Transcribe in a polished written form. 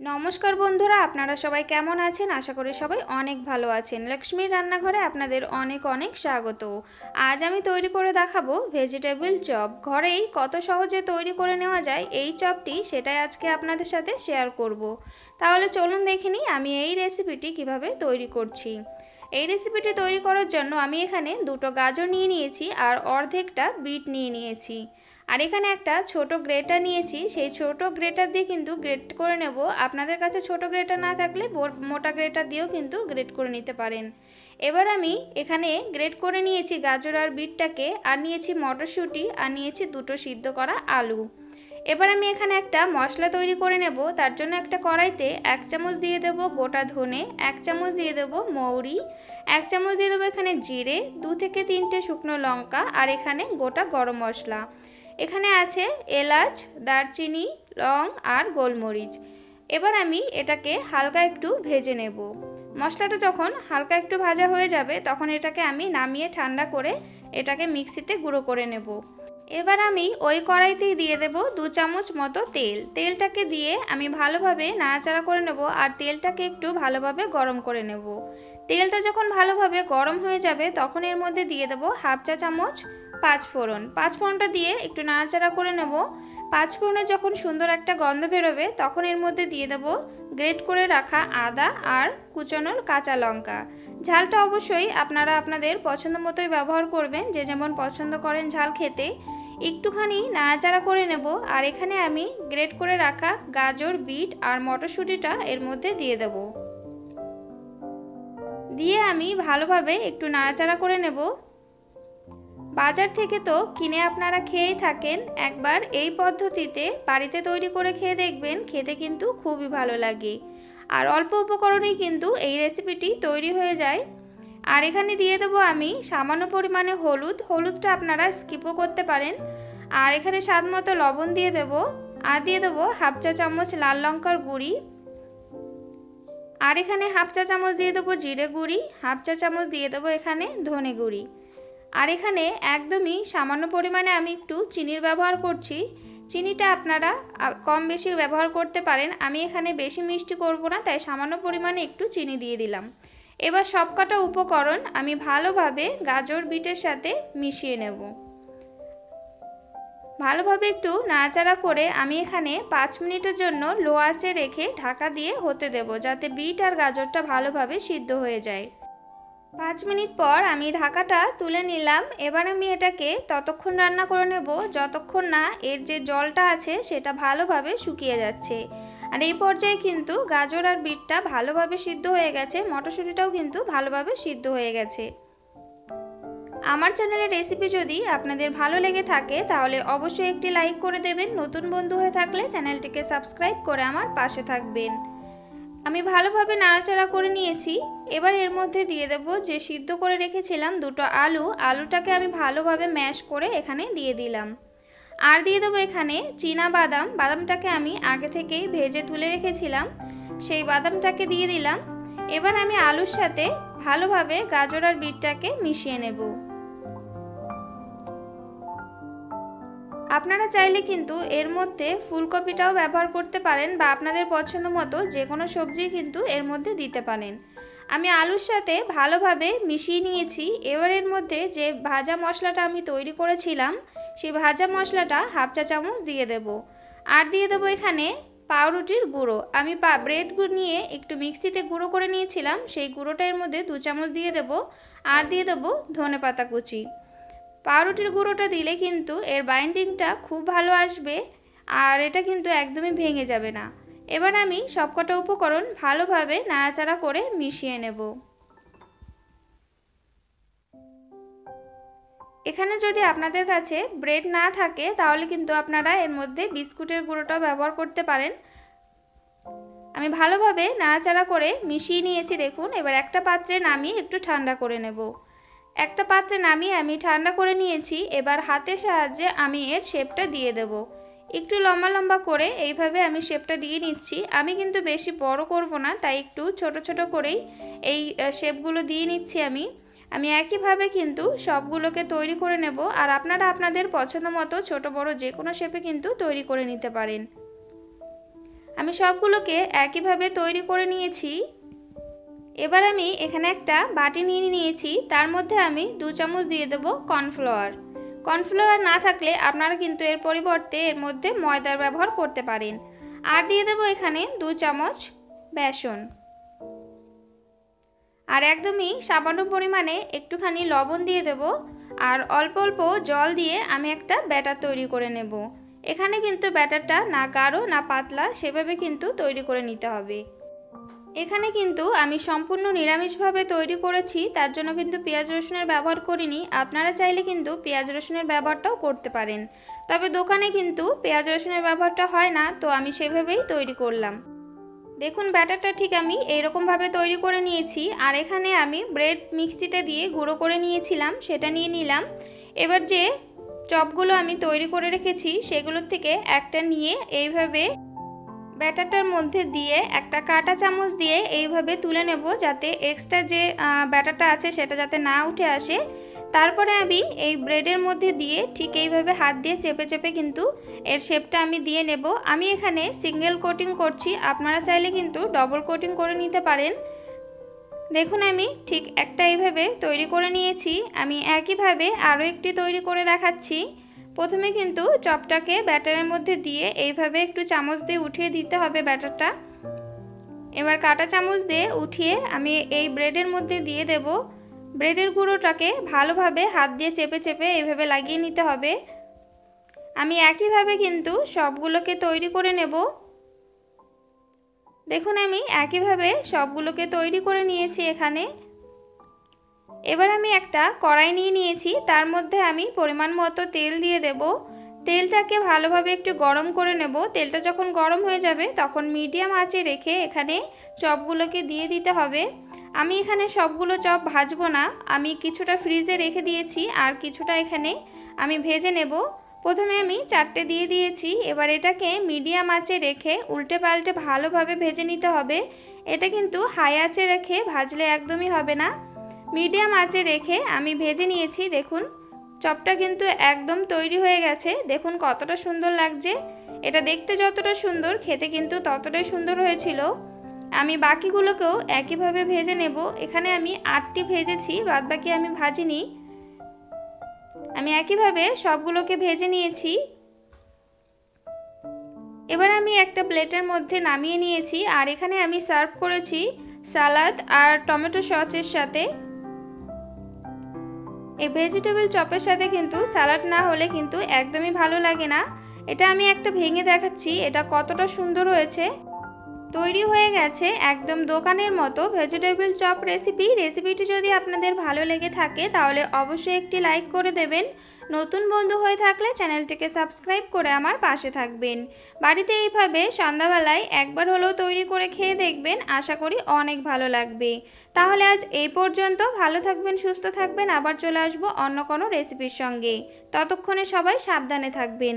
নমস্কার বন্ধুরা, আপনারা সবাই কেমন আছেন? আশা করি সবাই অনেক ভালো আছেন। লক্ষ্মীর রান্নাঘরে আপনাদের অনেক অনেক স্বাগত। আজ আমি তৈরি করে দেখাবো ভেজিটেবল চপ। ঘরেই কত সহজে তৈরি করে নেওয়া যায় এই চপটি, সেটাই আজকে আপনাদের সাথে শেয়ার করব। তাহলে চলুন দেখে নিই আমি এই রেসিপিটি কিভাবে তৈরি করছি। এই রেসিপিটি তৈরি করার জন্য আমি এখানে দুটো গাজর নিয়ে নিয়েছি আর অর্ধেকটা বিট নিয়ে নিয়েছি। আর এখানে একটা ছোট গ্রেটার নিয়েছি, সেই ছোট গ্রেটার দিয়ে কিন্তু গ্রেট করে নেব। আপনাদের কাছে ছোট গ্রেটার না থাকলে মোটা গ্রেটার দিয়েও কিন্তু গ্রেট করে নিতে পারেন। এবার আমি এখানে গ্রেট করে নিয়েছি গাজর আর বিটটাকে, আর নিয়েছি মটরশুঁটি, আর নিয়েছি দুটো সিদ্ধ করা আলু। এবার আমি এখানে একটা মশলা তৈরি করে নেব। তার জন্য একটা কড়াইতে 1 চামচ দিয়ে দেব গোটা ধনে, 1 চামচ দিয়ে দেব মৌরি, 1 চামচ দিয়ে দেবো এখানে জিরে, 2 থেকে 3টে শুকনো লঙ্কা, আর এখানে গোটা গরম মশলা। এখানে আছে এলাচ, দারচিনি, লং আর গোলমরিচ। এবার আমি এটাকে হালকা একটু ভেজে নেব। মশলাটা যখন হালকা একটু ভাজা হয়ে যাবে তখন এটাকে আমি নামিয়ে ঠান্ডা করে এটাকে মিক্সিতে গুঁড়ো করে নেব। এবার আমি ওই কড়াইতেই দিয়ে দেব 2 চামচ মতো তেল। তেলটাকে দিয়ে আমি ভালোভাবে নাড়াচাড়া করে নেব আর তেলটাকে একটু ভালোভাবে গরম করে নেব। তেলটা যখন ভালোভাবে গরম হয়ে যাবে তখন এর মধ্যে দিয়ে দেব 1/2 চা চামচ পাঁচফোড়ন। পাঁচফোড়নটা দিয়ে একটু নাড়াচাড়া করে নেব। পাঁচফোড়নের যখন সুন্দর একটা গন্ধ বেরোবে তখন এর মধ্যে দিয়ে দেব গ্রেট করে রাখা আদা আর কুচানোর কাঁচা লঙ্কা। ঝালটা অবশ্যই আপনারা আপনাদের পছন্দ মতোই ব্যবহার করবেন, যে যেমন পছন্দ করেন ঝাল খেতে। একটুখানি নাড়াচাড়া করে নেব আর এখানে আমি গ্রেট করে রাখা গাজর, বিট আর মটরশুঁটিটা এর মধ্যে দিয়ে দেব। দিয়ে আমি ভালোভাবে একটু নাড়াচাড়া করে নেব। বাজার থেকে তো কিনে আপনারা খেয়েই থাকেন, একবার এই পদ্ধতিতে বাড়িতে তৈরি করে খেয়ে দেখবেন, খেতে কিন্তু খুবই ভালো লাগে। আর অল্প উপকরণেই কিন্তু এই রেসিপিটি তৈরি হয়ে যায়। আর এখানে দিয়ে দেবো আমি সামান্য পরিমাণে হলুদ। হলুদটা আপনারা স্কিপও করতে পারেন। আর এখানে স্বাদ মতো লবণ দিয়ে দেবো। আর দিয়ে দেবো 1/2 চা চামচ লাল লঙ্কার গুঁড়ি। আর এখানে 1/2 চা চামচ দিয়ে দেবো জিরে গুঁড়ি, 1/2 চা চামচ দিয়ে দেবো এখানে ধনে গুঁড়ি। আর এখানে একদমই সামান্য পরিমাণে আমি একটু চিনির ব্যবহার করছি। চিনিটা আপনারা কম বেশি ব্যবহার করতে পারেন। আমি এখানে বেশি মিষ্টি করব না, তাই সামান্য পরিমাণে একটু চিনি দিয়ে দিলাম। এবার সবকটা উপকরণ আমি ভালোভাবে গাজর বিটের সাথে মিশিয়ে নেব। ভালোভাবে একটু নাড়াচাড়া করে আমি এখানে 5 মিনিটের জন্য লো আঁচে রেখে ঢাকা দিয়ে হতে দেব, যাতে বিট আর গাজরটা ভালোভাবে সিদ্ধ হয়ে যায়। 5 মিনিট পর আমি ঢাকাটা তুলে নিলাম। এবার আমি এটাকে ততক্ষণ রান্না করে নেব যতক্ষণ না এর যে জলটা আছে সেটা ভালোভাবে শুকিয়ে যাচ্ছে। আর এই পর্যায়ে কিন্তু গাজর আর বিটটা ভালোভাবে সিদ্ধ হয়ে গেছে, মটরশুঁটিটাও কিন্তু ভালোভাবে সিদ্ধ হয়ে গেছে। আমার চ্যানেলের রেসিপি যদি আপনাদের ভালো লেগে থাকে তাহলে অবশ্যই একটি লাইক করে দেবেন। নতুন বন্ধু হয়ে থাকলে চ্যানেলটিকে সাবস্ক্রাইব করে আমার পাশে থাকবেন। আমি ভালোভাবে নাড়াচাড়া করে নিয়েছি। এবার এর মধ্যে দিয়ে দেব যে সিদ্ধ করে রেখেছিলাম দুটো আলু। আলুটাকে আমি ভালোভাবে ম্যাশ করে এখানে দিয়ে দিলাম। আর দিয়ে দেবো এখানে চীনা বাদাম। বাদামটাকে আমি আগে থেকেই ভেজে তুলে রেখেছিলাম, সেই বাদামটাকে দিয়ে দিলাম। এবার আমি আলুর সাথে ভালোভাবে গাজর আর বিটটাকে মিশিয়ে নেব। আপনারা চাইলে কিন্তু এর মধ্যে ফুলকপিটাও ব্যবহার করতে পারেন, বা আপনাদের পছন্দ মতো যে কোনো সবজি কিন্তু এর মধ্যে দিতে পারেন। আমি আলুর সাথে ভালোভাবে মিশিয়ে নিয়েছি। এবার এর মধ্যে যে ভাজা মশলাটা আমি তৈরি করেছিলাম সেই ভাজা মশলাটা 1/2 চা চামচ দিয়ে দেব। আর দিয়ে দেবো এখানে পাউরুটির গুঁড়ো। আমি ব্রেড নিয়ে একটু মিক্সিতে গুঁড়ো করে নিয়েছিলাম, সেই গুঁড়োটা এর মধ্যে 2 চামচ দিয়ে দেব। আর দিয়ে দেবো ধনেপাতা কুচি। পাউরুটির গুঁড়োটা দিলে কিন্তু এর বাইন্ডিংটা খুব ভালো আসবে, আর এটা কিন্তু একদমই ভেঙে যাবে না। এবার আমি সবকটা উপকরণ ভালোভাবে নাড়াচাড়া করে মিশিয়ে নেব। এখানে যদি আপনাদের কাছে ব্রেড না থাকে তাহলে কিন্তু আপনারা এর মধ্যে বিস্কুটের গুঁড়োটাও ব্যবহার করতে পারেন। আমি ভালোভাবে নাড়াচাড়া করে মিশিয়ে নিয়েছি দেখুন। এবার একটা পাত্রে নামিয়ে একটু ঠান্ডা করে নেব। একটা পাত্রে নামিয়ে আমি ঠান্ডা করে নিয়েছি। এবার হাতের সাহায্যে আমি এর শেপটা দিয়ে দেব। একটু লম্বা লম্বা করে এইভাবে আমি শেপটা দিয়ে নিচ্ছি। আমি কিন্তু বেশি বড় করব না, তাই একটু ছোট ছোট করেই এই শেপগুলো দিয়ে নিচ্ছি আমি একইভাবে কিন্তু সবগুলোকে তৈরি করে নেব। আর আপনারা আপনাদের পছন্দ মতো ছোট বড় যে কোনো শেপে কিন্তু তৈরি করে নিতে পারেন। আমি সবগুলোকে একইভাবে তৈরি করে নিয়েছি। এবার আমি এখানে একটা বাটি নিয়ে নিয়েছি, তার মধ্যে আমি 2 চামচ দিয়ে দেব কর্নফ্লাওয়ার। কর্নফ্লাওয়ার না থাকলে আপনারা কিন্তু এর পরিবর্তে এর মধ্যে ময়দার ব্যবহার করতে পারেন। আর দিয়ে দেব এখানে 2 চামচ বেসন। আর একদমই সামান্য পরিমাণে একটুখানি লবণ দিয়ে দেব। আর অল্প অল্প জল দিয়ে আমি একটা ব্যাটার তৈরি করে নেব। এখানে কিন্তু ব্যাটারটা না গাঢ় না পাতলা সেভাবে কিন্তু তৈরি করে নিতে হবে। এখানে কিন্তু আমি সম্পূর্ণ নিরামিষভাবে তৈরি করেছি, তার জন্য কিন্তু পেঁয়াজ রসুনের ব্যবহার করিনি। আপনারা চাইলে কিন্তু পেঁয়াজ রসুনের ব্যবহারটাও করতে পারেন, তবে দোকানে কিন্তু পেঁয়াজ রসুনের ব্যবহারটা হয় না, তো আমি সেভাবেই তৈরি করলাম। দেখুন ব্যাটারটা ঠিক আমি এইরকমভাবে তৈরি করে নিয়েছি। আর এখানে আমি ব্রেড মিক্সিতে দিয়ে গুঁড়ো করে নিয়েছিলাম, সেটা নিয়ে নিলাম। এবার যে চপগুলো আমি তৈরি করে রেখেছি সেগুলোর থেকে একটা নিয়ে এইভাবে ব্যাটারটার মধ্যে দিয়ে একটা কাঁটা চামচ দিয়ে এইভাবে তুলে নেব, যাতে এক্সট্রা যে ব্যাটারটা আছে সেটা যাতে না উঠে আসে। তারপরে আমি এই ব্রেডের মধ্যে দিয়ে ঠিক এইভাবে হাত দিয়ে চেপে চেপে কিন্তু এর শেপটা আমি দিয়ে নেব। আমি এখানে সিঙ্গেল কোটিং করছি, আপনারা চাইলে কিন্তু ডবল কোটিং করে নিতে পারেন। দেখুন আমি ঠিক একটা এইভাবে তৈরি করে নিয়েছি। আমি একইভাবে আরও একটি তৈরি করে দেখাচ্ছি। প্রথমে কিন্তু চপটাকে ব্যাটারের মধ্যে দিয়ে এইভাবে একটু চামচ দিয়ে উঠিয়ে দিতে হবে ব্যাটারটা। এবার কাঁটা চামচ দিয়ে উঠিয়ে আমি এই ব্রেডের মধ্যে দিয়ে দেব। ব্রেডের গুঁড়োটাকে ভালোভাবে হাত দিয়ে চেপে চেপে এইভাবে লাগিয়ে নিতে হবে। আমি একইভাবে কিন্তু সবগুলোকে তৈরি করে নেব। দেখুন আমি একইভাবে সবগুলোকে তৈরি করে নিয়েছি এখানে। এবার আমি একটা কড়াই নিয়ে নিয়েছি, তার মধ্যে আমি পরিমাণ মতো তেল দিয়ে দেব। তেলটাকে ভালোভাবে একটু গরম করে নেব। তেলটা যখন গরম হয়ে যাবে তখন মিডিয়াম আঁচে রেখে এখানে চপগুলোকে দিয়ে দিতে হবে। আমি এখানে সবগুলো চপ ভাজবো না, আমি কিছুটা ফ্রিজে রেখে দিয়েছি আর কিছুটা এখানে আমি ভেজে নেব। প্রথমে আমি 4টে দিয়ে দিয়েছি। এবার এটাকে মিডিয়াম আঁচে রেখে উল্টে পাল্টে ভালোভাবে ভেজে নিতে হবে। এটা কিন্তু হাই আঁচে রেখে ভাজলে একদমই হবে না, মিডিয়াম আঁচে রেখে আমি ভেজে নিয়েছি। দেখুন চপটা কিন্তু একদম তৈরি হয়ে গেছে। দেখুন কতটা সুন্দর লাগছে। এটা দেখতে যতটা সুন্দর খেতে কিন্তু ততটাই সুন্দর হয়েছিল। আমি বাকিগুলোকেও একইভাবে ভেজে নেব। এখানে আমি 8টি ভেজেছি, বাদবাকি আমি ভাজিনি। আমি একইভাবে সবগুলোকে ভেজে নিয়েছি। এবার আমি একটা প্লেটের মধ্যে নামিয়ে নিয়েছি আর এখানে আমি সার্ভ করেছি সালাদ আর টমেটো সসের সাথে। এই ভেজিটেবল চপের সাথে কিন্তু সালাড না হলে কিন্তু একদমই ভালো লাগে না। এটা আমি একটা ভেঙে দেখাচ্ছি এটা কতটা সুন্দর হয়েছে। তৈরি হয়ে গেছে একদম দোকানের মতো ভেজিটেবল চপ রেসিপিটি যদি আপনাদের ভালো লেগে থাকে তাহলে অবশ্যই একটি লাইক করে দেবেন। নতুন বন্ধু হয়ে থাকলে চ্যানেলটিকে সাবস্ক্রাইব করে আমার পাশে থাকবেন। বাড়িতে এইভাবে সন্ধ্যাবেলায় একবার হলেও তৈরি করে খেয়ে দেখবেন, আশা করি অনেক ভালো লাগবে। তাহলে আজ এই পর্যন্ত। ভালো থাকবেন, সুস্থ থাকবেন, আবার চলে আসবো অন্য কোনো রেসিপির সঙ্গে। ততক্ষণে সবাই সাবধানে থাকবেন।